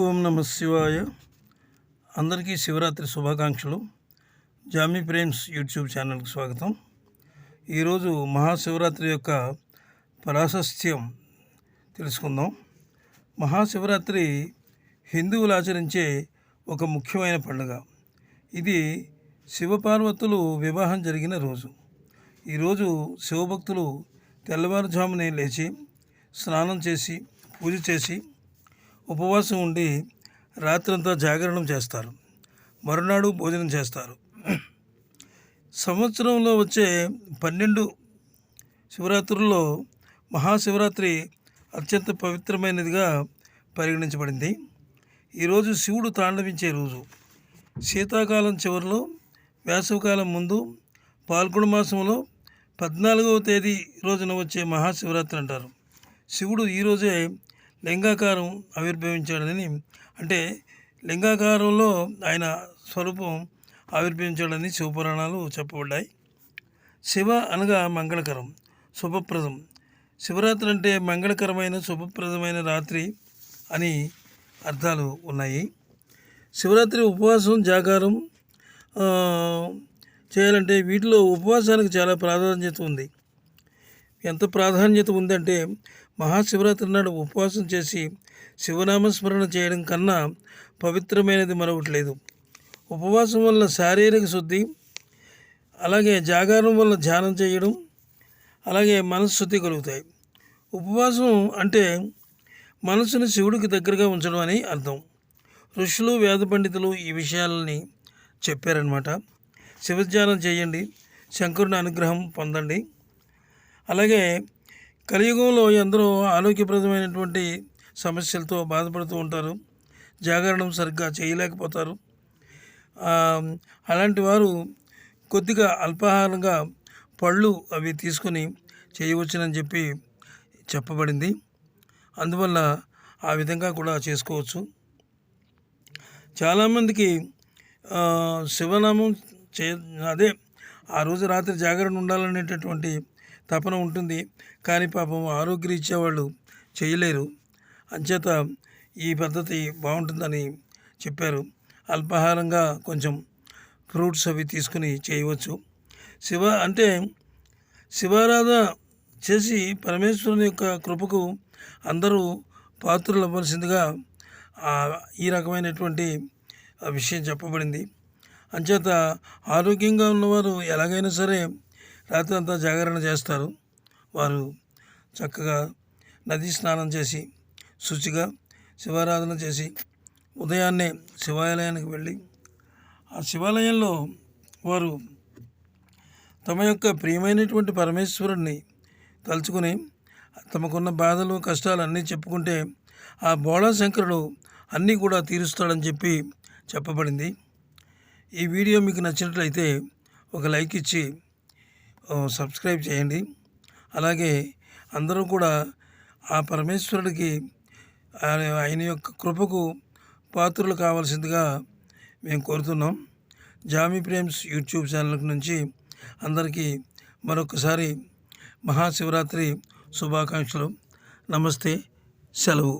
ఓం నమ శివాయ. అందరికీ శివరాత్రి శుభాకాంక్షలు. జామీ ప్రేమ్స్ యూట్యూబ్ ఛానల్కి స్వాగతం. ఈరోజు మహాశివరాత్రి యొక్క ప్రాశస్త్యం తెలుసుకుందాం. మహాశివరాత్రి హిందువులు ఆచరించే ఒక ముఖ్యమైన పండుగ. ఇది శివపార్వతులు వివాహం జరిగిన రోజు. ఈరోజు శివభక్తులు తెల్లవారుజామునే లేచి స్నానం చేసి పూజ చేసి ఉపవాసం ఉండి రాత్రంతా జాగరణం చేస్తారు. మరునాడు భోజనం చేస్తారు. సంవత్సరంలో వచ్చే 12 శివరాత్రుల్లో మహాశివరాత్రి అత్యంత పవిత్రమైనదిగా పరిగణించబడింది. ఈరోజు శివుడు తాండవించే రోజు. శీతాకాలం చివరిలో, వేసవికాలం ముందు, పాల్గొన మాసంలో 14వ తేదీ రోజున వచ్చే మహాశివరాత్రి అంటారు. శివుడు ఈరోజే లింగాకారం ఆవిర్భవించాడని, అంటే లింగాకారంలో ఆయన స్వరూపం ఆవిర్భవించాడని శివపురాణాలు చెప్పబడ్డాయి. శివ అనగా మంగళకరం, శుభప్రదం. శివరాత్రి అంటే మంగళకరమైన శుభప్రదమైన రాత్రి అని అర్థాలు ఉన్నాయి. శివరాత్రి ఉపవాసం జాగారం చేయాలంటే వీటిలో ఉపవాసానికి చాలా ప్రాధాన్యత ఉంది. ఎంత ప్రాధాన్యత ఉందంటే మహాశివరాత్రి నాడు ఉపవాసం చేసి శివనామస్మరణ చేయడం కన్నా పవిత్రమైనది మరొకటి లేదు. ఉపవాసం వల్ల శారీరక శుద్ధి, అలాగే జాగారం వల్ల ధ్యానం చేయడం, అలాగే మనశ్శుద్ధి కలుగుతాయి. ఉపవాసం అంటే మనసును శివుడికి దగ్గరగా ఉంచడం అని అర్థం. ఋషులు వేద పండితులు ఈ విషయాలని చెప్పారనమాట. శివధ్యానం చేయండి, శంకరుని అనుగ్రహం పొందండి. అలాగే కలియుగంలో ఎందరో ఆరోగ్యప్రదమైనటువంటి సమస్యలతో బాధపడుతూ ఉంటారు. జాగరణం సరిగ్గా చేయలేకపోతారు. అలాంటి వారు కొద్దిగా అల్పాహారంగా పళ్ళు అవి తీసుకొని చేయవచ్చునని చెప్పబడింది. అందువల్ల ఆ విధంగా కూడా చేసుకోవచ్చు. చాలామందికి శివనామం అదే ఆ రోజు రాత్రి జాగరణ ఉండాలనేటటువంటి తపన ఉంటుంది. కానీ పాపం ఆరోగ్యరీత్యా వాళ్ళు చేయలేరు. అంచేత ఈ పద్ధతి బాగుంటుందని చెప్పారు. అల్పాహారంగా కొంచెం ఫ్రూట్స్ అవి తీసుకుని చేయవచ్చు. అంటే శివారాధన చేసి పరమేశ్వరుని యొక్క కృపకు అందరూ పాత్రలు అవ్వాల్సిందిగా ఈ రకమైనటువంటి విషయం చెప్పబడింది. అంచేత ఆరోగ్యంగా ఉన్నవారు ఎలాగైనా సరే రాత్రి అంతా జాగరణ చేస్తారు. వారు చక్కగా నదీ స్నానం చేసి శుచిగా శివారాధన చేసి ఉదయాన్నే శివాలయానికి వెళ్ళి ఆ శివాలయంలో వారు తమ యొక్క ప్రియమైనటువంటి పరమేశ్వరుణ్ణి తలుచుకుని తమకున్న బాధలు కష్టాలు అన్నీ చెప్పుకుంటే ఆ బోళాశంకరుడు అన్నీ కూడా తీరుస్తాడని చెప్పబడింది. ఈ వీడియో మీకు నచ్చినట్లయితే ఒక లైక్ ఇచ్చి సబ్స్క్రైబ్ చేయండి. అలాగే అందరూ కూడా ఆ పరమేశ్వరుడికి ఆయన యొక్క కృపకు పాత్రలు కావాల్సిందిగా మేము కోరుతున్నాం. జామీ ప్రేమ్స్ యూట్యూబ్ ఛానల్ నుంచి అందరికీ మరొకసారి మహాశివరాత్రి శుభాకాంక్షలు. నమస్తే, సెలవు.